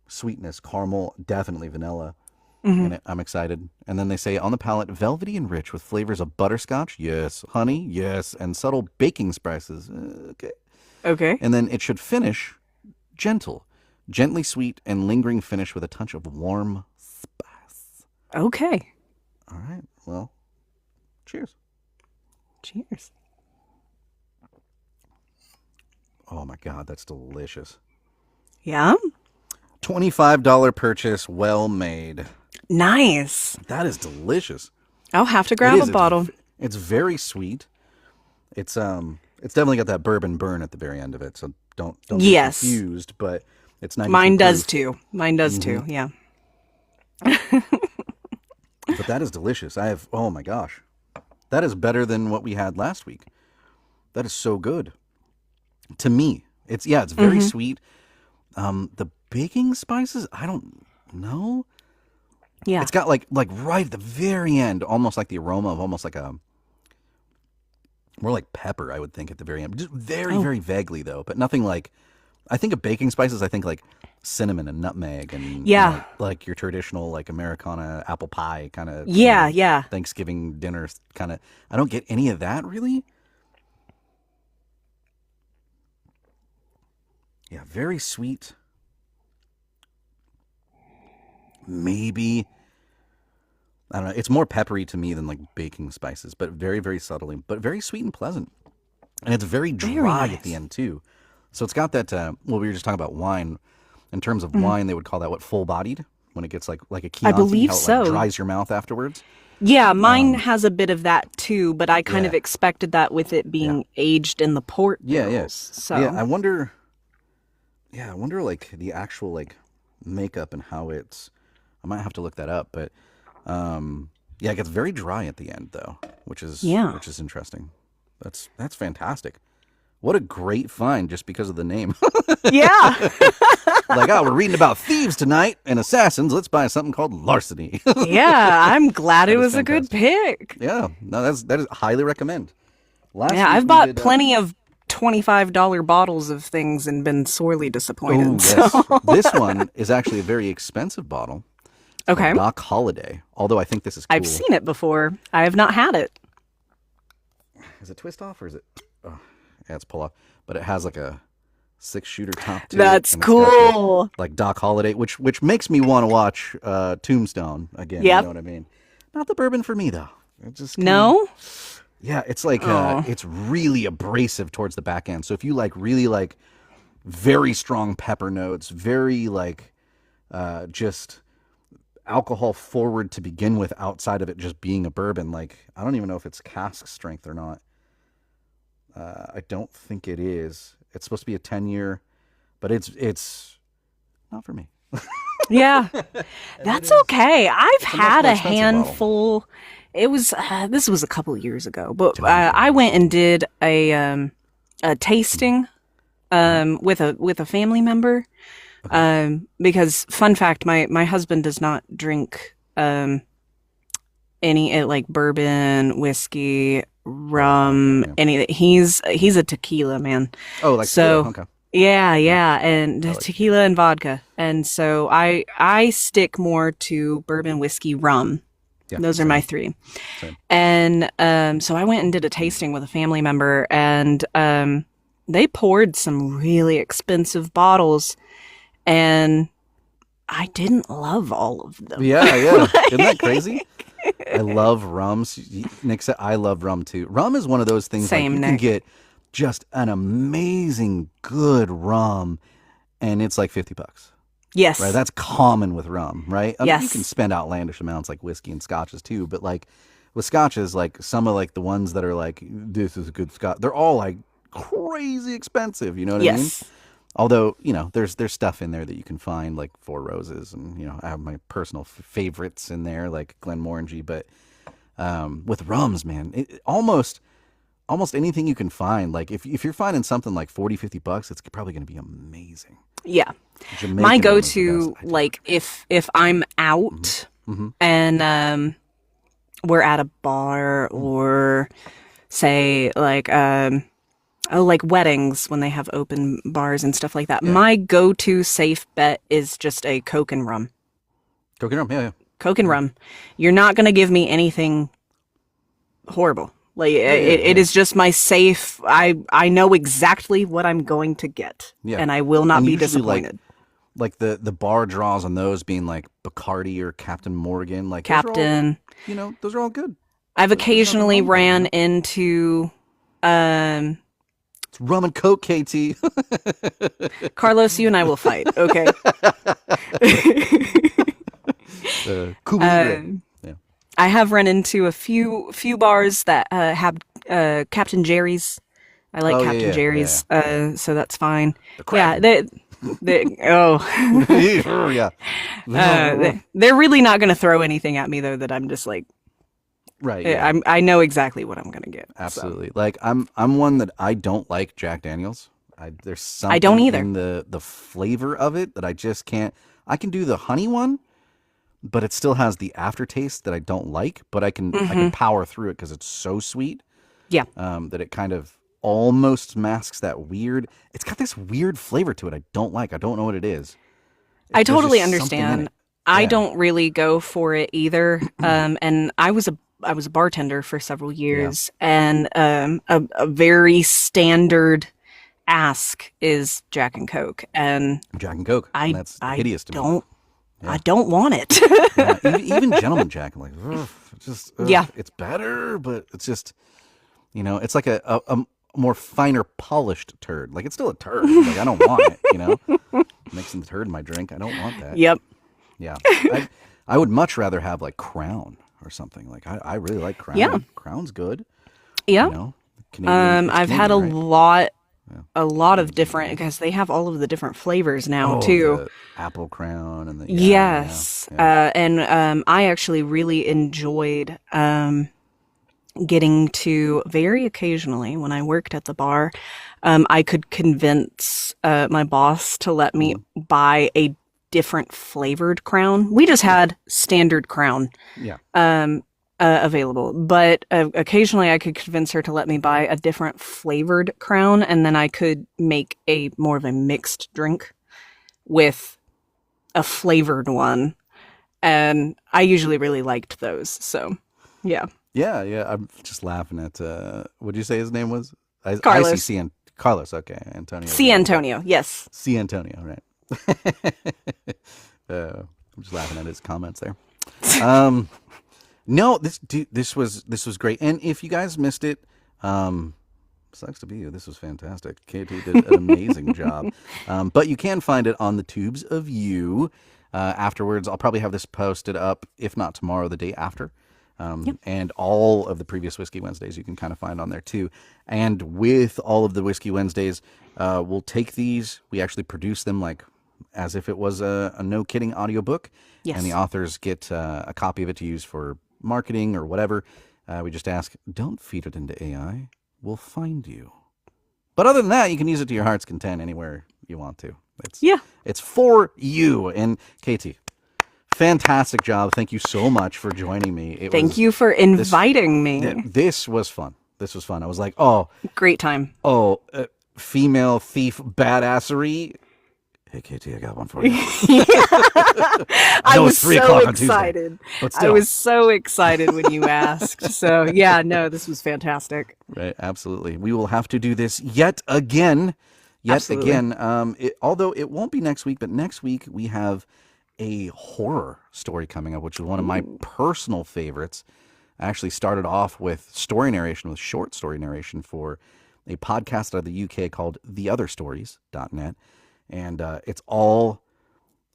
sweetness, caramel, definitely vanilla. in it. I'm excited. And then they say on the palate, velvety and rich with flavors of butterscotch, yes, honey, yes, and subtle baking spices. Okay. Okay. And then it should finish gentle, gently sweet, and lingering finish with a touch of warm spice. Okay. All right. Well, cheers. Cheers. Oh my God, that's delicious. Yeah. $25 purchase, well made. Nice. That is delicious. I'll have to grab a bottle. It's very sweet. It's definitely got that bourbon burn at the very end of it, so don't be confused, but it's 92 Mine does proof. too. Mine does too, yeah. But that is delicious. Oh my gosh. That is better than what we had last week. That is so good. To me. It's very sweet. The baking spices, I don't know. Yeah. It's got like right at the very end, almost like the aroma of almost like a more like pepper, I would think, at the very end. Just very, very vaguely though, but nothing like. I think of baking spices. I think like cinnamon and nutmeg and like your traditional like Americana apple pie kind of Thanksgiving dinner kind of. I don't get any of that really. Yeah, very sweet. Maybe, I don't know. It's more peppery to me than like baking spices, but very, very subtly, but very sweet and pleasant. And it's very dry at the end too. So it's got that, we were just talking about wine. In terms of wine, they would call that what, full-bodied? When it gets like a Chianti, I believe how it so. Like dries your mouth afterwards. Yeah, mine has a bit of that too, but I kind of expected that with it being aged in the port barrels. So I wonder like the actual like makeup and how it's. I might have to look that up, but it gets very dry at the end though, which is interesting. That's fantastic. What a great find just because of the name. Yeah. Like, we're reading about thieves tonight and assassins. Let's buy something called larceny. Yeah, I'm glad it was fantastic. A good pick. Yeah, no, that is highly recommend. I've bought plenty of $25 bottles of things and been sorely disappointed. Oh, yes. So. This one is actually a very expensive bottle. Okay. Doc Holiday. Although I think this is cool. I've seen it before. I have not had it. Is it twist off or is it? Oh, yeah, it's pull off. But it has like a 6-shooter top to That's it. That's cool. Like Doc Holiday, which makes me want to watch Tombstone again. Yep. You know what I mean? Not the bourbon for me though. It just no. Yeah, it's like it's really abrasive towards the back end. So if you like really like very strong pepper notes, very like just alcohol forward to begin with outside of it just being a bourbon, like I don't even know if it's cask strength or not. I don't think it is. It's supposed to be a 10-year, but it's not for me. Yeah, that's okay. I've had a handful. Bottle. It was this was a couple of years ago, but I went and did a tasting with a family member. Okay. Because fun fact, my husband does not drink any like bourbon, whiskey, rum, any. He's a tequila man. Oh, like so. Okay. Yeah, and tequila and vodka, and so I stick more to bourbon, whiskey, rum. Yeah, those are my three. Same. And so I went and did a tasting with a family member, and they poured some really expensive bottles, and I didn't love all of them. Yeah. Isn't that crazy? I love rum. Nick said I love rum too. Rum is one of those things Same, like you Nick. can get just an amazing good rum, and it's like $50. Yes. Right. That's common with rum, right? I mean, yes. you can spend outlandish amounts like whiskey and scotches too, but like with scotches, like some of like the ones that are like, this is a good scotch, they're all like crazy expensive. You know what I mean? Although, you know, there's stuff in there that you can find like Four Roses, and, you know, I have my personal favorites in there like Glenmorangie, but with rums, man, almost anything you can find. Like if you're finding something like $40-$50, it's probably going to be amazing. Yeah. Jamaican my go-to, like if I'm out and we're at a bar or say like like weddings when they have open bars and stuff like that. Yeah. My go-to safe bet is just a Coke and rum. Coke and rum, yeah. Coke and rum. You're not going to give me anything horrible. Like it is just my safe. I know exactly what I'm going to get, and I will not be disappointed. Like the bar draws on those being like Bacardi or Captain Morgan, like Captain. Those are all good. I've occasionally ran into it's rum and Coke, KT. Carlos, you and I will fight, okay? Cool. I have run into a few bars that have Captain Jerry's. I like Captain Jerry's, so that's fine. They're really not going to throw anything at me though that I'm just like, right. Yeah. I know exactly what I'm going to get. Absolutely. So. Like I'm one that I don't like Jack Daniels. There's something I don't either. in the flavor of it that I just can't. I can do the honey one, but it still has the aftertaste that I don't like. But I can power through it because it's so sweet. Yeah. That it kind of almost masks that weird. It's got this weird flavor to it. I don't like. I don't know what it is. I totally understand. I don't really go for it either. And I was a bartender for several years, and a very standard ask is Jack and Coke, and Jack and Coke. That's hideous to me. I don't want it. Even Gentleman Jack, I'm like, it's better, but it's just, it's like a more finer polished turd. Like it's still a turd. Like I don't want it. Mixing the turd in my drink, I don't want that. Yep. Yeah, I would much rather have like Crown or something. Like I really like Crown. Yeah, Crown's good. Yeah. I've had a lot of different, because they have all of the different flavors now too. The apple Crown and the yes. And I actually really enjoyed getting to, very occasionally when I worked at the bar, I could convince my boss to let me buy a different flavored Crown. We just had standard Crown available, but occasionally I could convince her to let me buy a different flavored Crown, and then I could make a more of a mixed drink with a flavored one, and I usually really liked those. So yeah. I'm just laughing at what'd you say his name was? Carlos. I see Carlos. Okay, Antonio. C. Antonio. Yes. C. Antonio. Right. I'm just laughing at his comments there. No, this was great. And if you guys missed it, sucks to be you. This was fantastic. KT did an amazing job. But you can find it on the Tubes of You. Afterwards, I'll probably have this posted up, if not tomorrow, the day after. And all of the previous Whiskey Wednesdays you can kind of find on there too. And with all of the Whiskey Wednesdays, we'll take these. We actually produce them like as if it was a no kidding audiobook. Yes. And the authors get a copy of it to use for marketing or whatever. We just ask, don't feed it into AI. We'll find you. But other than that, you can use it to your heart's content anywhere you want to. It's for you. And Katie, fantastic job. Thank you so much for joining me. Thank you for inviting me. This was fun. I was like, great time. Female thief badassery. Hey, Katie, I got one for you. I was so excited. I was so excited when you asked. So, this was fantastic. Right, absolutely. We will have to do this yet again. Although it won't be next week, but next week we have a horror story coming up, which is one of my personal favorites. I actually started off with short story narration for a podcast out of the UK called theotherstories.net. And it's all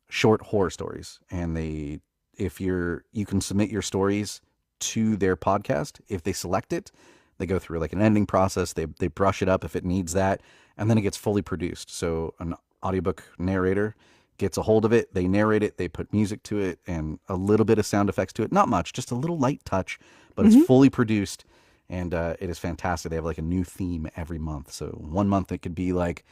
short horror stories. And you can submit your stories to their podcast. If they select it, they go through like an editing process. They brush it up if it needs that. And then it gets fully produced. So an audiobook narrator gets a hold of it. They narrate it. They put music to it and a little bit of sound effects to it. Not much, just a little light touch. But it's fully produced. And it is fantastic. They have like a new theme every month. So 1 month it could be like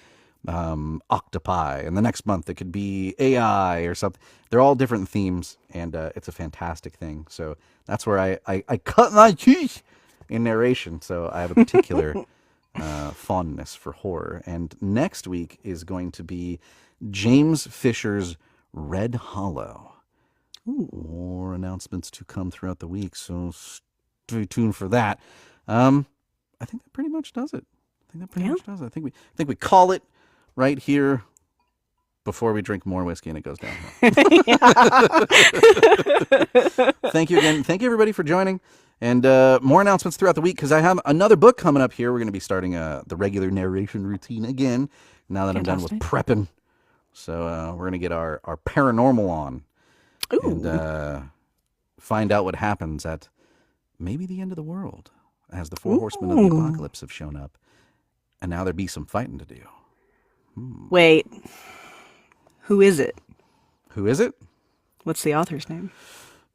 octopi, and the next month it could be AI or something. They're all different themes, and it's a fantastic thing. So that's where I cut my teeth in narration. So I have a particular fondness for horror. And next week is going to be James Fisher's Red Hollow. More announcements to come throughout the week, so stay tuned for that. I think that pretty much does it. I think we call it right here before we drink more whiskey and it goes downhill. Thank you again. Thank you everybody for joining. And more announcements throughout the week because I have another book coming up here. We're going to be starting the regular narration routine again now that I'm done with prepping. So we're going to get our paranormal on. Ooh. And find out what happens at maybe the end of the world as the four horsemen of the apocalypse have shown up. And now there be some fighting to do. Wait. Who is it? Who is it? What's the author's name?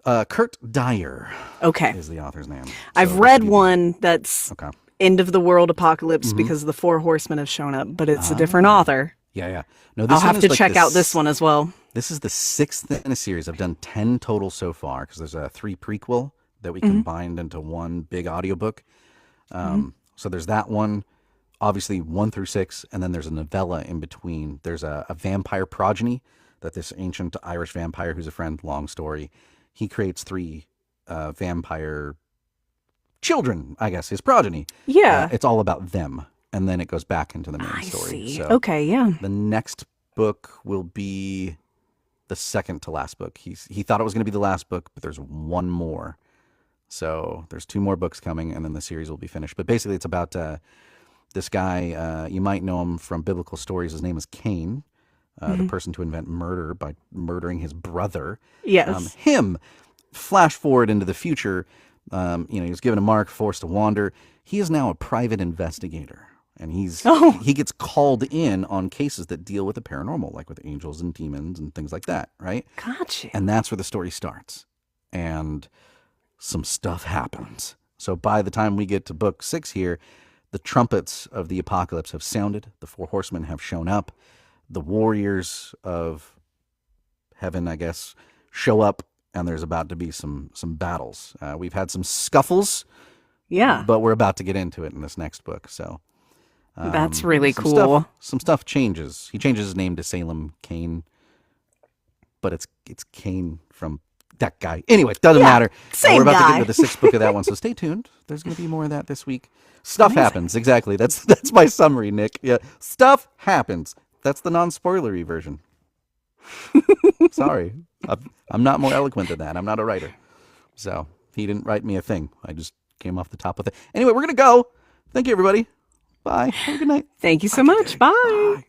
Kurt Dyer. Okay. Is the author's name. I've read one that's end of the world apocalypse because the four horsemen have shown up, but it's a different author. Yeah. No, I'll have to check out this one as well. This is the 6th in a series. I've done 10 total so far because there's a 3 prequel that we combined into one big audiobook. So there's that one, obviously 1 through 6, and then there's a novella in between. There's a vampire progeny that this ancient Irish vampire who's a friend, long story, he creates 3 vampire children, I guess, his progeny. Yeah. It's all about them, and then it goes back into the main story. See. So okay, yeah. the next book will be the second to last book. He thought it was going to be the last book, but there's one more. So there's 2 more books coming, and then the series will be finished. But basically, it's about this guy. You might know him from biblical stories. His name is Cain, the person to invent murder by murdering his brother. Yes. Him. Flash forward into the future. He was given a mark, forced to wander. He is now a private investigator. And he gets called in on cases that deal with the paranormal, like with angels and demons and things like that, right? Gotcha. And that's where the story starts. And some stuff happens. So by the time we get to book 6 here, the trumpets of the apocalypse have sounded. The 4 horsemen have shown up. The warriors of heaven, I guess, show up. And there's about to be some battles. We've had some scuffles. Yeah. But we're about to get into it in this next book. So that's really cool. Some stuff changes. He changes his name to Salem Cain, but it's Cain from that guy. Anyway, it doesn't matter. Same we're about guy. to get into the 6th book of that one, so stay tuned. There's going to be more of that this week. Stuff happens. Exactly. That's my summary, Nick. Yeah, stuff happens. That's the non-spoilery version. Sorry, I'm not more eloquent than that. I'm not a writer, so he didn't write me a thing. I just came off the top with it. Anyway, we're gonna go. Thank you, everybody. Bye. Have a good night. Thank you so much. Bye.